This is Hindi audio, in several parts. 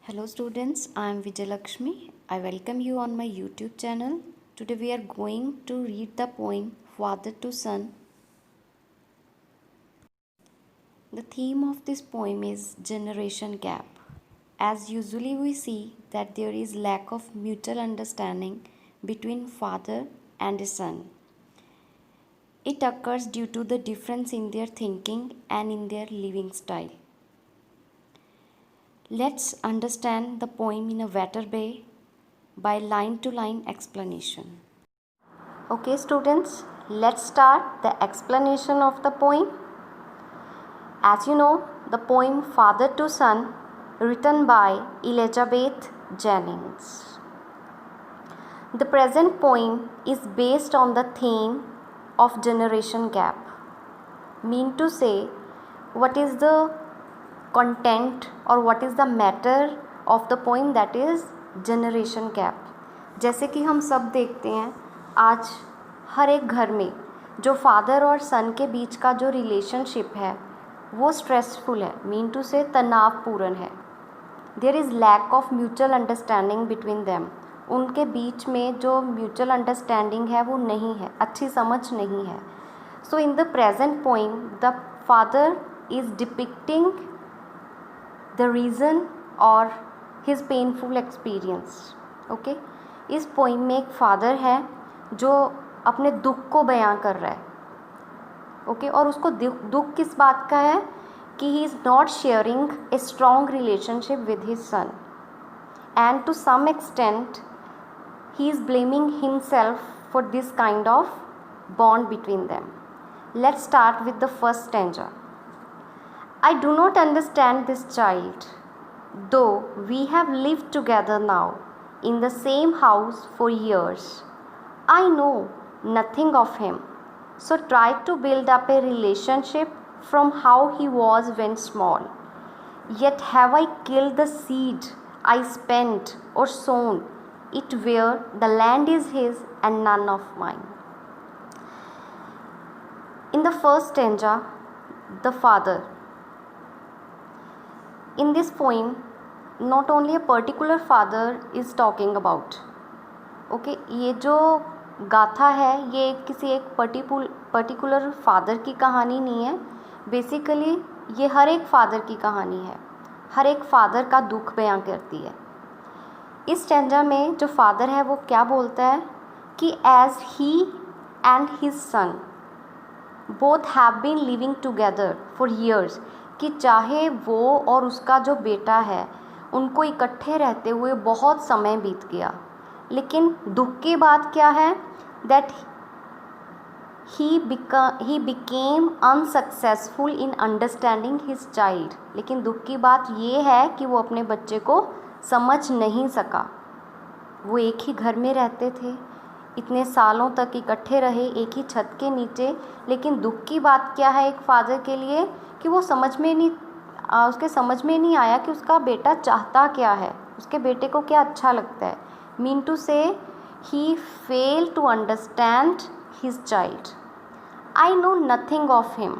Hello students, I am Vijayalakshmi. I welcome you on my YouTube channel. Today we are going to read the poem Father to Son. The theme of this poem is generation gap. As usually we see that there is lack of mutual understanding between father and a son. It occurs due to the difference in their thinking and in their living style. Let's understand the poem in a better way by line-to-line explanation. Okay students, let's start the explanation of the poem. As you know, the poem Father to Son written by Elizabeth Jennings. The present poem is based on the theme of generation gap. Mean to say, what is the content or what is the matter of the poem, that is generation gap. जैसे कि हम सब देखते हैं आज हर एक घर में जो फादर और सन के बीच का जो रिलेशनशिप है वो स्ट्रेसफुल है, मीन टू से तनावपूर्ण है. There is lack of mutual understanding between them. उनके बीच में जो म्यूचुअल अंडरस्टैंडिंग है वो नहीं है, अच्छी समझ नहीं है. So in the present poem the father is depicting the reason और हिज पेनफुल एक्सपीरियंस. ओके, इस पोइम में एक फादर है जो अपने दुख को बयां कर रहा है. ओके, और उसको दुख किस बात का है कि he is not sharing a strong relationship with his son, and to some extent he is blaming himself for this kind of bond between them. Let's start with the first stanza. I do not understand this child, though we have lived together now in the same house for years. I know nothing of him, so try to build up a relationship from how he was when small. Yet have I killed the seed I spent or sown it where the land is his and none of mine. In the first stanza, the father. In this poem, not only a particular father is talking about. Okay, ये जो गाथा है ये किसी एक पर्टिकुलर फादर की कहानी नहीं है. बेसिकली ये हर एक फादर की कहानी है, हर एक फादर का दुख बयां करती है. इस स्टैंजा में जो फादर है वो क्या बोलता है कि as he and his son both have been living together for years, कि चाहे वो और उसका जो बेटा है उनको इकट्ठे रहते हुए बहुत समय बीत गया, लेकिन दुख की बात क्या है that he became unsuccessful in understanding his child. लेकिन दुख की बात ये है कि वो अपने बच्चे को समझ नहीं सका. वो एक ही घर में रहते थे, इतने सालों तक इकट्ठे रहे एक ही छत के नीचे, लेकिन दुख की बात क्या है एक फादर के लिए कि वो उसके समझ में नहीं आया कि उसका बेटा चाहता क्या है, उसके बेटे को क्या अच्छा लगता है. Mean to say he fail to understand his child. I know nothing of him,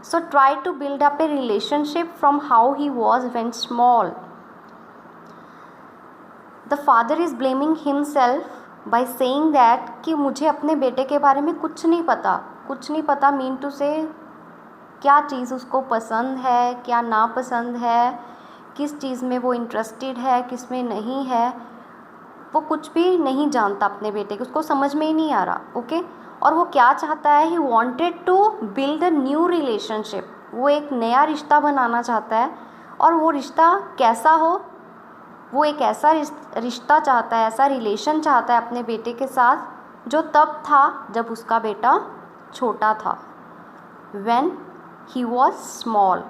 so try to build up a relationship from how he was when small. The father is blaming himself by saying that कि मुझे अपने बेटे के बारे में कुछ नहीं पता. मीन टू से क्या चीज़ उसको पसंद है, क्या नापसंद है, किस चीज़ में वो इंटरेस्टेड है, किस में नहीं है, वो कुछ भी नहीं जानता अपने बेटे को, उसको समझ में ही नहीं आ रहा. ओके, और वो क्या चाहता है, he wanted to build a new relationship. वो एक नया रिश्ता बनाना चाहता है, और वो रिश्ता कैसा हो, वो एक ऐसा रिश्ता चाहता है, ऐसा रिलेशन चाहता है अपने बेटे के साथ जो तब था जब उसका बेटा छोटा था, व्हेन ही वॉज स्मॉल.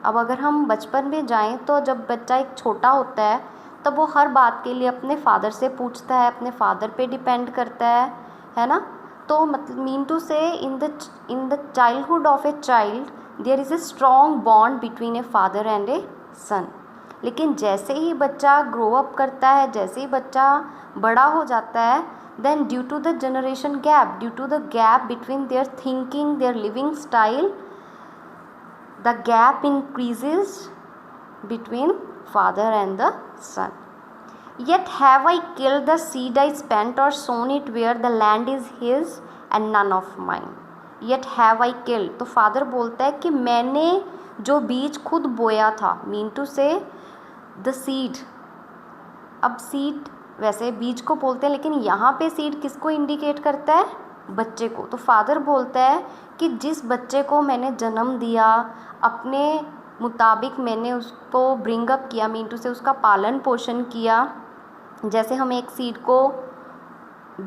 अब अगर हम बचपन में जाएं तो जब बच्चा एक छोटा होता है तब वो हर बात के लिए अपने फादर से पूछता है, अपने फादर पे डिपेंड करता है ना. तो मतलब mean to say in the childhood of a child there is a strong bond between a father and a son. लेकिन जैसे ही बच्चा ग्रो अप करता है, जैसे ही बच्चा बड़ा हो जाता है, then due to the generation gap, due to the gap between their thinking, their living style, the gap increases between father and the son. Yet have I killed the seed I spent or sown it where the land is his and none of mine. Yet have I killed, तो फादर बोलता है कि मैंने जो बीज खुद बोया था, mean to say the seed. अब सीड वैसे बीज को बोलते हैं, लेकिन यहाँ पे सीड किसको इंडिकेट करता है? बच्चे को. तो फादर बोलता है कि जिस बच्चे को मैंने जन्म दिया, अपने मुताबिक मैंने उसको ब्रिंग अप किया, मीन टू से उसका पालन पोषण किया. जैसे हम एक सीड को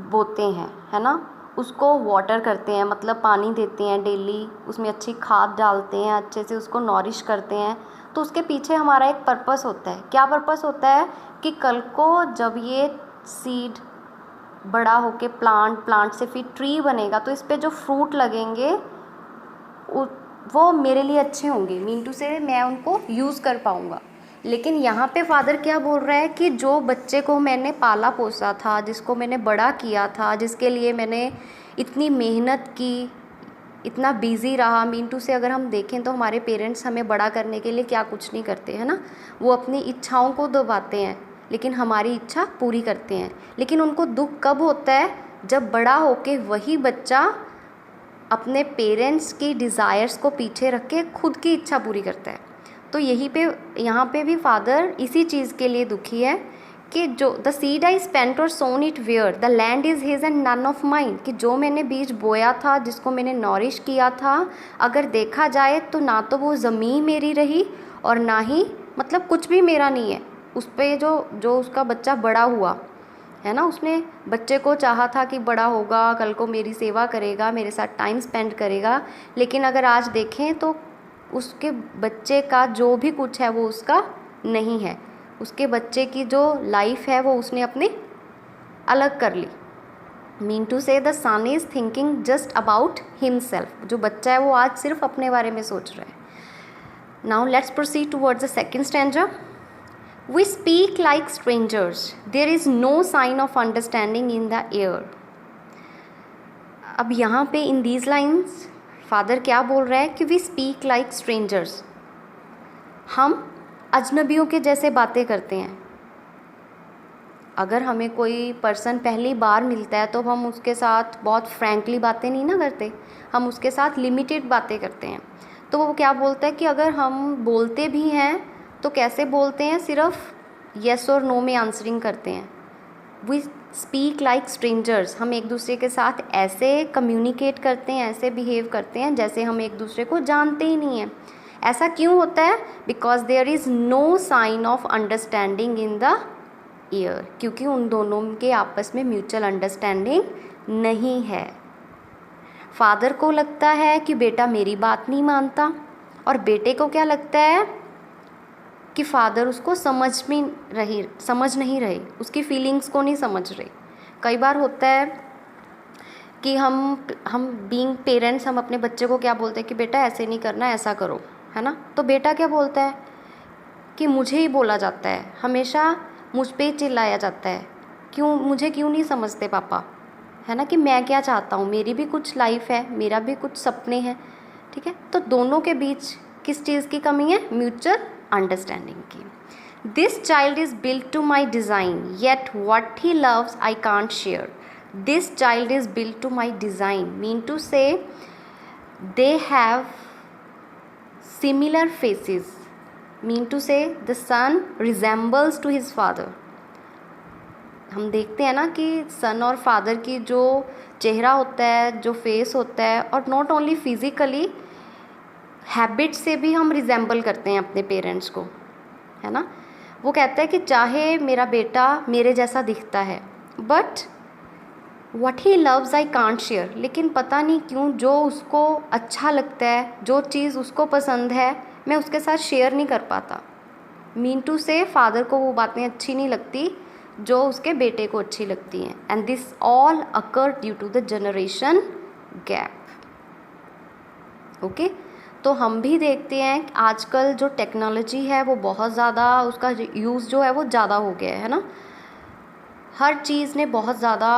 बोते हैं, है ना, उसको वाटर करते हैं, मतलब पानी देते हैं डेली, उसमें अच्छी खाद डालते हैं, अच्छे से उसको नॉरिश करते हैं, तो उसके पीछे हमारा एक पर्पस होता है. क्या पर्पस होता है? कि कल को जब ये सीड बड़ा होके प्लांट से फिर ट्री बनेगा, तो इस पे जो फ्रूट लगेंगे वो मेरे लिए अच्छे होंगे, मीन टू से मैं उनको यूज़ कर पाऊँगा. लेकिन यहाँ पे फादर क्या बोल रहा है कि जो बच्चे को मैंने पाला पोसा था, जिसको मैंने बड़ा किया था, जिसके लिए मैंने इतनी मेहनत की, इतना बिज़ी रहा, मीन टू से अगर हम देखें तो हमारे पेरेंट्स हमें बड़ा करने के लिए क्या कुछ नहीं करते, है ना. वो अपनी इच्छाओं को दबाते हैं, लेकिन हमारी इच्छा पूरी करते हैं. लेकिन उनको दुख कब होता है? जब बड़ा होके वही बच्चा अपने पेरेंट्स की डिज़ायर्स को पीछे रख के खुद की इच्छा पूरी करता है. तो यहाँ पे भी फादर इसी चीज़ के लिए दुखी है कि जो द सीड आई स्पेंट और sown it where the land is his and none of mine, कि जो मैंने बीज बोया था, जिसको मैंने नॉरिश किया था, अगर देखा जाए तो ना तो वो ज़मीन मेरी रही और ना ही मतलब कुछ भी मेरा नहीं है. उस पर जो उसका बच्चा बड़ा हुआ है ना, उसने बच्चे को चाहा था कि बड़ा होगा, कल को मेरी सेवा करेगा, मेरे साथ टाइम स्पेंड करेगा. लेकिन अगर आज देखें तो उसके बच्चे का जो भी कुछ है वो उसका नहीं है. उसके बच्चे की जो लाइफ है वो उसने अपनी अलग कर ली. Mean to say the son is thinking just about himself. जो बच्चा है वो आज सिर्फ अपने बारे में सोच रहा है. Now let's proceed towards the second stanza. We speak like strangers, there is no sign of understanding in the air. अब यहाँ पे इन दीज लाइन्स फादर क्या बोल रहा है कि वी स्पीक लाइक स्ट्रेंजर्स, हम अजनबियों के जैसे बातें करते हैं. अगर हमें कोई पर्सन पहली बार मिलता है तो हम उसके साथ बहुत फ्रैंकली बातें नहीं ना करते, हम उसके साथ लिमिटेड बातें करते हैं. तो वो क्या बोलता है कि अगर हम बोलते भी हैं तो कैसे बोलते हैं? सिर्फ येस और नो में आंसरिंग करते हैं. वी स्पीक लाइक स्ट्रेंजर्स, हम एक दूसरे के साथ ऐसे कम्युनिकेट करते हैं, ऐसे बिहेव करते हैं जैसे हम एक दूसरे को जानते ही नहीं हैं. ऐसा क्यों होता है? Because there is no sign of understanding in the air, क्योंकि उन दोनों के आपस में म्यूचुअल अंडरस्टैंडिंग नहीं है. फादर को लगता है कि बेटा मेरी बात नहीं मानता, और बेटे को क्या लगता है कि फादर उसको समझ नहीं रहे, उसकी फीलिंग्स को नहीं समझ रहे. कई बार होता है कि हम बीइंग पेरेंट्स हम अपने बच्चे को क्या बोलते हैं कि बेटा ऐसे नहीं करना, ऐसा करो, है ना. तो बेटा क्या बोलता है कि मुझे ही बोला जाता है, हमेशा मुझ पे ही चिल्लाया जाता है, मुझे क्यों नहीं समझते पापा, है ना, कि मैं क्या चाहता हूँ, मेरी भी कुछ लाइफ है, मेरा भी कुछ सपने हैं. ठीक है, तो दोनों के बीच किस चीज़ की कमी है? म्यूचुअल अंडरस्टैंडिंग की. This child is built to my design yet what he loves I can't share. This child is built to my design mean to say they have similar faces, mean to say the son resembles to his father. हम देखते हैं ना कि सन और फादर की जो चेहरा होता है, जो फेस होता है, और नॉट ओनली फिज़िकली, हैबिट से भी हम रिजेंबल करते हैं अपने पेरेंट्स को, है ना. वो कहता है कि चाहे मेरा बेटा मेरे जैसा दिखता है, but what he loves I can't share, लेकिन पता नहीं क्यों जो उसको अच्छा लगता है, जो चीज़ उसको पसंद है, मैं उसके साथ शेयर नहीं कर पाता. मीन टू से फादर को वो बातें अच्छी नहीं लगती जो उसके बेटे को अच्छी लगती हैं. And this all occur due to the generation gap. Okay, तो हम भी देखते हैं कि आजकल जो टेक्नोलॉजी है वो बहुत ज़्यादा, उसका यूज़ जो है वो ज़्यादा हो गया है ना. हर चीज़ ने बहुत ज़्यादा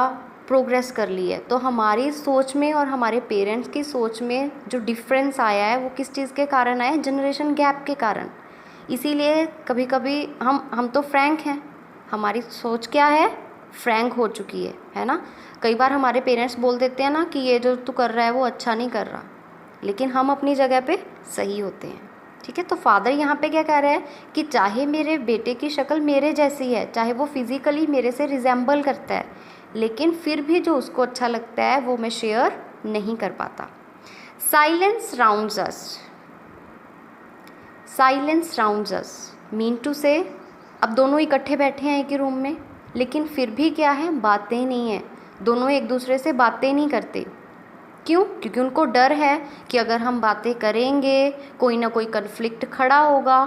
प्रोग्रेस कर ली है. तो हमारी सोच में और हमारे पेरेंट्स की सोच में जो डिफरेंस आया है वो किस चीज़ के कारण आया है? जनरेशन गैप के कारण. इसीलिए कभी कभी हम तो फ्रैंक हैं, हमारी सोच क्या है, फ्रैंक हो चुकी है ना। कई बार हमारे पेरेंट्स बोल देते हैं ना कि ये जो तू कर रहा है वो अच्छा नहीं कर रहा, लेकिन हम अपनी जगह पे सही होते हैं। ठीक है, तो फादर यहाँ पे क्या कह रहे हैं कि चाहे मेरे बेटे की शक्ल मेरे जैसी है, चाहे वो फिज़िकली मेरे से रिजेंबल करता है, लेकिन फिर भी जो उसको अच्छा लगता है वो मैं शेयर नहीं कर पाता। Silence rounds us, silence rounds us mean to say अब दोनों इकट्ठे बैठे हैं एक ही रूम में, लेकिन फिर भी क्या है, बातें नहीं है, दोनों एक दूसरे से बातें नहीं करते। क्यों? क्योंकि उनको डर है कि अगर हम बातें करेंगे कोई ना कोई कन्फ्लिक्ट खड़ा होगा,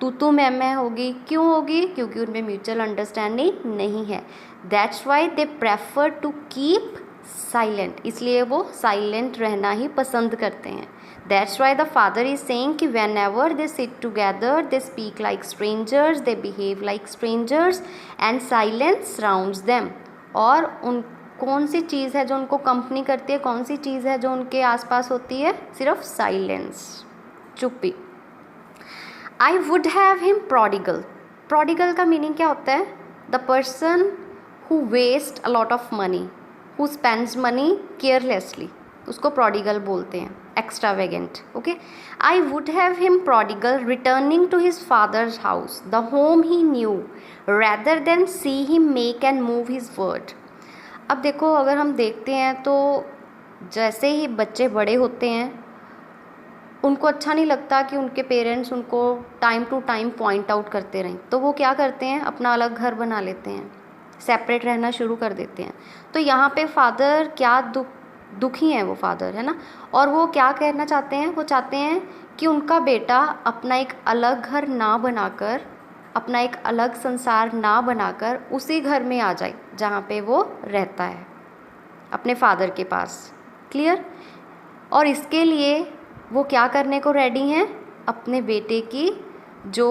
तू मैं होगी। क्यों होगी? क्योंकि उनमें म्यूचुअल अंडरस्टैंडिंग नहीं है। That's why they prefer to keep silent, इसलिए वो साइलेंट रहना ही पसंद करते हैं। That's why the father is saying कि whenever they sit together they speak like strangers, they behave like strangers and silence surrounds them. और उन कौन सी चीज़ है जो उनको कंपनी करती है, कौन सी चीज़ है जो उनके आसपास होती है? सिर्फ साइलेंस, चुप्पी। I would have him prodigal, prodigal का मीनिंग क्या होता है? The person who waste a lot of money, who spends money carelessly, उसको प्रोडिगल बोलते हैं, extravagant. Okay, I would have him prodigal returning to his father's house, the home he knew, rather than see him make and move his word. अब देखो, अगर हम देखते हैं तो जैसे ही बच्चे बड़े होते हैं उनको अच्छा नहीं लगता कि उनके पेरेंट्स उनको time to time point out करते रहें, तो वो क्या करते हैं, अपना अलग घर बना लेते हैं, सेपरेट रहना शुरू कर देते हैं। तो यहाँ पे फादर क्या दुखी हैं, वो फादर है ना, और वो क्या कहना चाहते हैं, वो चाहते हैं कि उनका बेटा अपना एक अलग घर ना बनाकर, अपना एक अलग संसार ना बनाकर उसी घर में आ जाए जहाँ पे वो रहता है, अपने फादर के पास। क्लियर? और इसके लिए वो क्या करने को रेडी हैं, अपने बेटे की जो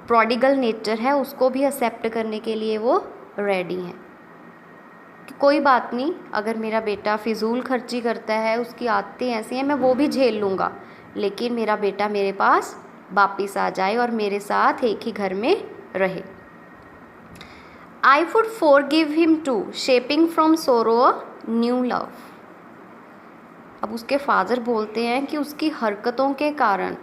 प्रोडिगल नेचर है उसको भी एक्सेप्ट करने के लिए वो रेडी हैं कि कोई बात नहीं, अगर मेरा बेटा फिजूल खर्ची करता है, उसकी आदतें ऐसी हैं, मैं वो भी झेल लूँगा, लेकिन मेरा बेटा मेरे पास वापिस आ जाए और मेरे साथ एक ही घर में रहे। I would forgive him too, shaping from sorrow a new love. अब उसके फादर बोलते हैं कि उसकी हरकतों के कारण,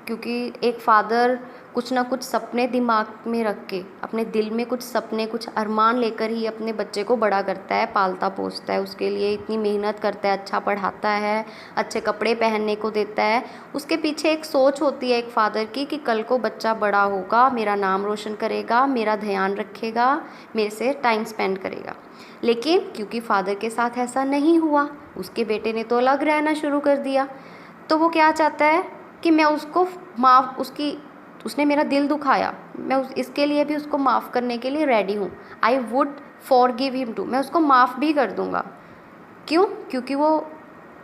क्योंकि एक फादर कुछ ना कुछ सपने दिमाग में रख के, अपने दिल में कुछ सपने, कुछ अरमान लेकर ही अपने बच्चे को बड़ा करता है, पालता पोसता है, उसके लिए इतनी मेहनत करता है, अच्छा पढ़ाता है, अच्छे कपड़े पहनने को देता है। उसके पीछे एक सोच होती है एक फ़ादर की कि कल को बच्चा बड़ा होगा, मेरा नाम रोशन करेगा, मेरा ध्यान रखेगा, मेरे से टाइम स्पेंड करेगा। लेकिन क्योंकि फ़ादर के साथ ऐसा नहीं हुआ, उसके बेटे ने तो अलग रहना शुरू कर दिया, तो वो क्या चाहता है कि मैं उसको उसने मेरा दिल दुखाया, मैं इसके लिए भी उसको माफ़ करने के लिए रेडी हूँ। I would forgive him too, मैं उसको माफ़ भी कर दूँगा। क्यों? क्योंकि वो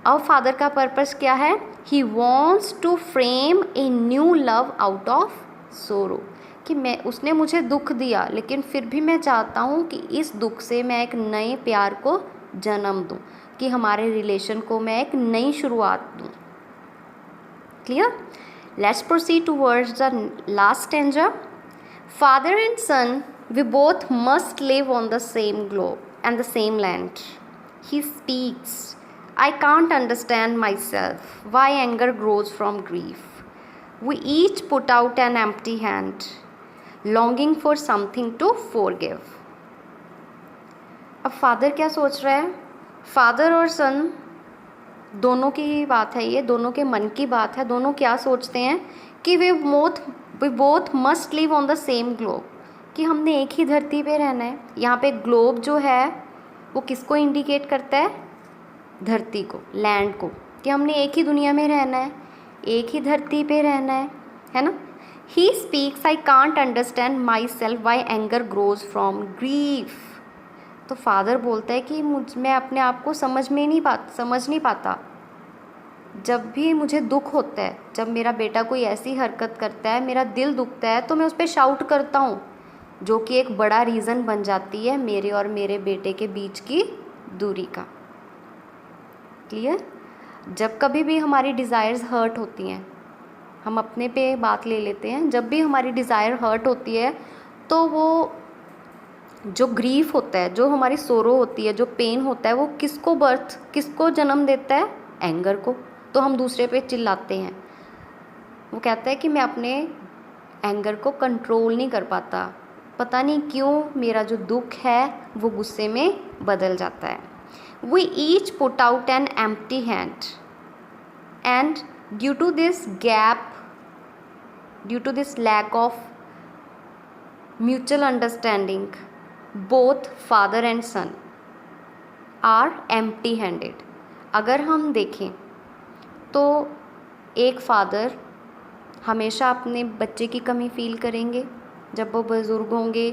अब फादर का पर्पस क्या है? He wants to frame a new love out of sorrow, कि उसने मुझे दुख दिया, लेकिन फिर भी मैं चाहता हूँ कि इस दुख से मैं एक नए प्यार को जन्म दूँ, कि हमारे रिलेशन को मैं एक नई शुरुआत दूँ। Clear? Let's proceed towards the last stanza. Father and son, we both must live on the same globe and the same land. He speaks, I can't understand myself, why anger grows from grief. We each put out an empty hand, longing for something to forgive. अब फादर क्या सोच रहा है? फादर और सन दोनों की बात है, ये दोनों के मन की बात है। दोनों क्या सोचते हैं कि we both must live on the same globe, कि हमने एक ही धरती पे रहना है। यहाँ पे ग्लोब जो है वो किसको इंडिकेट करता है? धरती को, लैंड को, कि हमने एक ही दुनिया में रहना है, एक ही धरती पे रहना है ना। He speaks, I can't understand myself, why anger grows from grief. तो फादर बोलता है कि मैं अपने आप को समझ नहीं पाता। जब भी मुझे दुख होता है, जब मेरा बेटा कोई ऐसी हरकत करता है, मेरा दिल दुखता है, तो मैं उस पर शाउट करता हूँ, जो कि एक बड़ा रीज़न बन जाती है मेरे और मेरे बेटे के बीच की दूरी का। क्लियर? जब कभी भी हमारी डिज़ायर्स हर्ट होती हैं, हम अपने पे बात ले लेते हैं। जब भी हमारी डिज़ायर हर्ट होती है तो वो जो ग्रीफ होता है, जो हमारी सोरो होती है, जो पेन होता है, वो किसको जन्म देता है? एंगर को। तो हम दूसरे पे चिल्लाते हैं। वो कहता है कि मैं अपने एंगर को कंट्रोल नहीं कर पाता, पता नहीं क्यों मेरा जो दुख है वो गुस्से में बदल जाता है। We each put out an empty hand, and due to this gap, due to this lack of mutual understanding, both father and son are empty handed. अगर हम देखें तो एक फादर हमेशा अपने बच्चे की कमी फ़ील करेंगे। जब वो बुज़ुर्ग होंगे,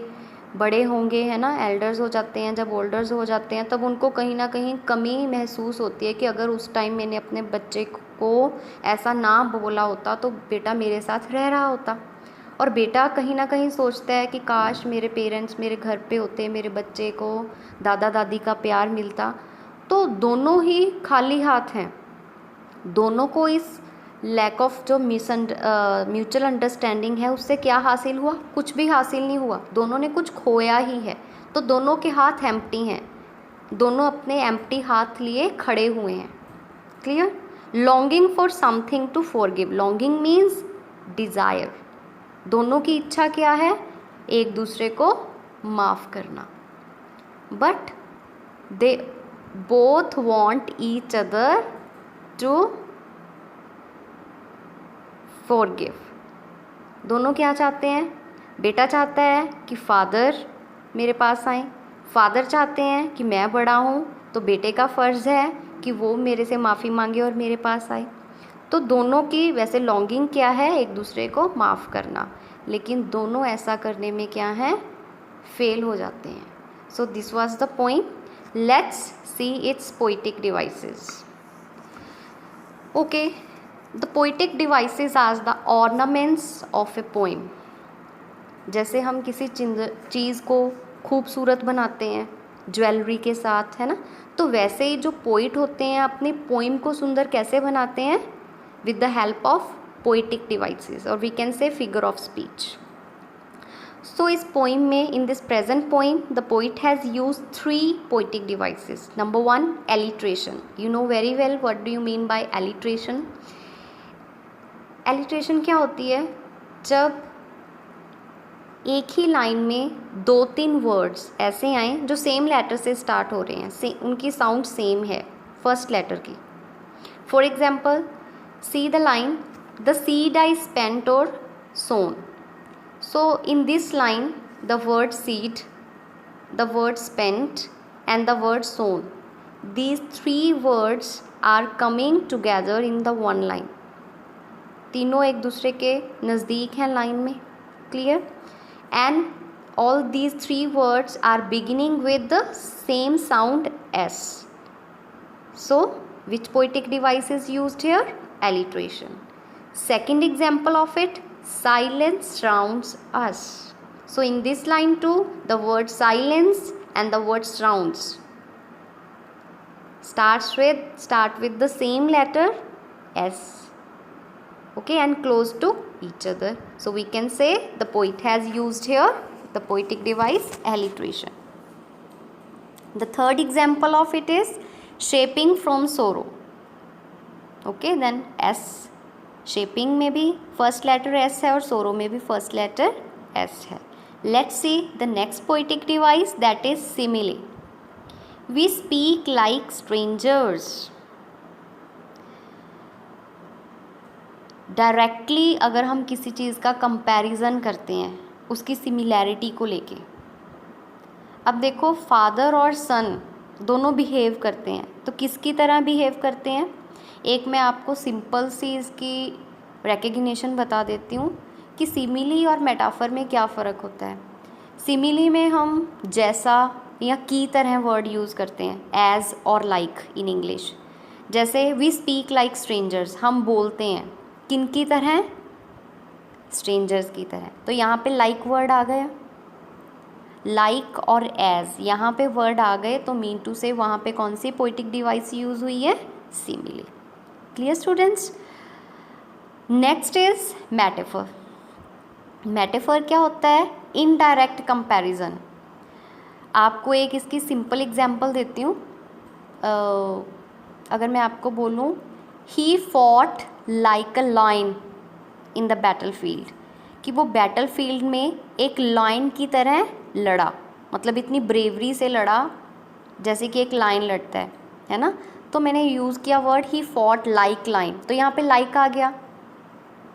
बड़े होंगे, है ना, एल्डर्स हो जाते हैं, जब ओल्डर्स हो जाते हैं तब उनको कहीं ना कहीं कमी महसूस होती है कि अगर उस टाइम मैंने अपने बच्चे को ऐसा ना बोला होता तो बेटा मेरे साथ रह रहा होता। और बेटा कहीं ना कहीं सोचता है कि काश मेरे पेरेंट्स मेरे घर पे होते, मेरे बच्चे को दादा दादी का प्यार मिलता। तो दोनों ही खाली हाथ हैं। दोनों को इस लैक ऑफ जो म्यूचुअल अंडरस्टैंडिंग है उससे क्या हासिल हुआ? कुछ भी हासिल नहीं हुआ, दोनों ने कुछ खोया ही है। तो दोनों के हाथ एम्प्टी हैं, दोनों अपने एम्प्टी हाथ लिए खड़े हुए हैं। Clear? Longing for something to forgive. Longing means desire. दोनों की इच्छा क्या है? एक दूसरे को माफ़ करना। But they both want each other to forgive. दोनों क्या चाहते हैं? बेटा चाहता है कि फादर मेरे पास आए, फादर चाहते हैं कि मैं बड़ा हूँ तो बेटे का फ़र्ज़ है कि वो मेरे से माफ़ी मांगे और मेरे पास आए। तो दोनों की वैसे लॉन्गिंग क्या है? एक दूसरे को माफ़ करना। लेकिन दोनों ऐसा करने में क्या है? फेल हो जाते हैं। So this was the point. Let's see its poetic devices. Okay, the poetic devices are the ornaments of a poem. जैसे हम किसी चीज़ को खूबसूरत बनाते हैं ज्वेलरी के साथ, है ना, तो वैसे ही जो पोइट होते हैं अपनी पोइम को सुंदर कैसे बनाते हैं? With the help of poetic devices, और we can say figure of speech. So इस पोइम में, in this present poem, the poet has use 3 poetic devices. Number 1, alliteration. You know very well what do you mean by alliteration. Alliteration क्या होती है? जब एक ही लाइन में 2-3 वर्ड्स ऐसे आए जो सेम लेटर से स्टार्ट हो रहे हैं, उनकी साउंड सेम है फर्स्ट लेटर की। For example, see the line, the seed I spent और sown. So in this line the word seed, the word spent and the word sown, these 3 words are coming together in the one line. तीनों एक दूसरे के नज़दीक हैं लाइन में। Clear? And all these 3 words are beginning with the same sound S. So which poetic device is used here? Alliteration. Second example of it, silence surrounds us. So in this line too, the word silence and the word surrounds start with the same letter S. Okay, and close to each other. So we can say the poet has used here the poetic device alliteration. The third example of it is shaping from sorrow. Okay, then S. Shaping में भी first letter S है और sorrow में भी first letter S है. Let's see the next poetic device, that is simile. We speak like strangers. Directly अगर हम किसी चीज़ का कंपैरिजन करते हैं उसकी सिमिलैरिटी को लेके, अब देखो फादर और सन दोनों बिहेव करते हैं, तो किसकी तरह बिहेव करते हैं? एक मैं आपको सिंपल सी इसकी रिकग्निशन बता देती हूँ कि सिमिली और मेटाफर में क्या फ़र्क होता है। सिमिली में हम जैसा या की तरह वर्ड यूज़ करते हैं, एज और लाइक इन इंग्लिश। जैसे वी स्पीक लाइक स्ट्रेंजर्स, हम बोलते हैं किन की तरह? स्ट्रेंजर्स की तरह। तो यहाँ पे लाइक वर्ड आ गया, लाइक और एज यहाँ पे वर्ड आ गए, तो मीन टू से वहाँ पे कौन सी पोइटिक डिवाइस यूज़ हुई है? Simile. Clear students? Next is metaphor. Metaphor क्या होता है? Indirect comparison. आपको एक इसकी सिंपल एग्जांपल देती हूँ. अगर मैं आपको बोलूँ he fought like a lion in the battle field, कि वो बैटल फील्ड में एक लायन की तरह लड़ा, मतलब इतनी ब्रेवरी से लड़ा जैसे कि एक लायन लड़ता है ना. तो मैंने यूज़ किया word he fought like lion, तो यहाँ पे लाइक आ गया,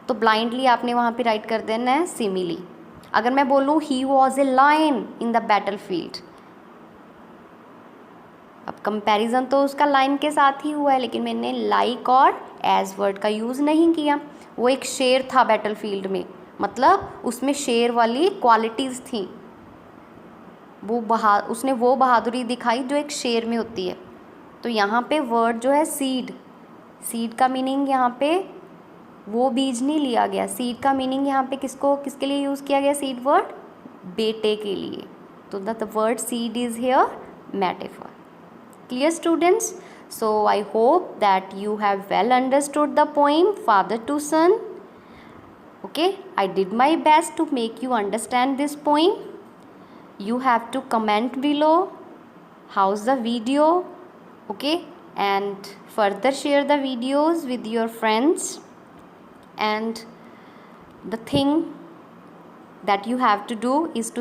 तो ब्लाइंडली आपने वहाँ पे राइट कर देना है सिमिली. अगर मैं बोलूँ he was a lion in the battle field, अब कंपैरिजन तो उसका लाइन के साथ ही हुआ है, लेकिन मैंने लाइक और एज वर्ड का यूज़ नहीं किया. वो एक शेर था बैटल फील्ड में, मतलब उसमें शेर वाली क्वालिटीज़ थी, उसने वो बहादुरी दिखाई जो एक शेर में होती है. तो यहाँ पे वर्ड जो है सीड, सीड का मीनिंग यहाँ पे वो बीज नहीं लिया गया. सीड का मीनिंग यहाँ पे किसके लिए यूज़ किया गया? सीड वर्ड बेटे के लिए. तो the word seed is here metaphor. Clear students? So I hope that you have well understood the poem Father to Son. Okay, I did my best to make you understand this poem. You have to comment below how's the video, okay, and further share the videos with your friends. And the thing that you have to do is to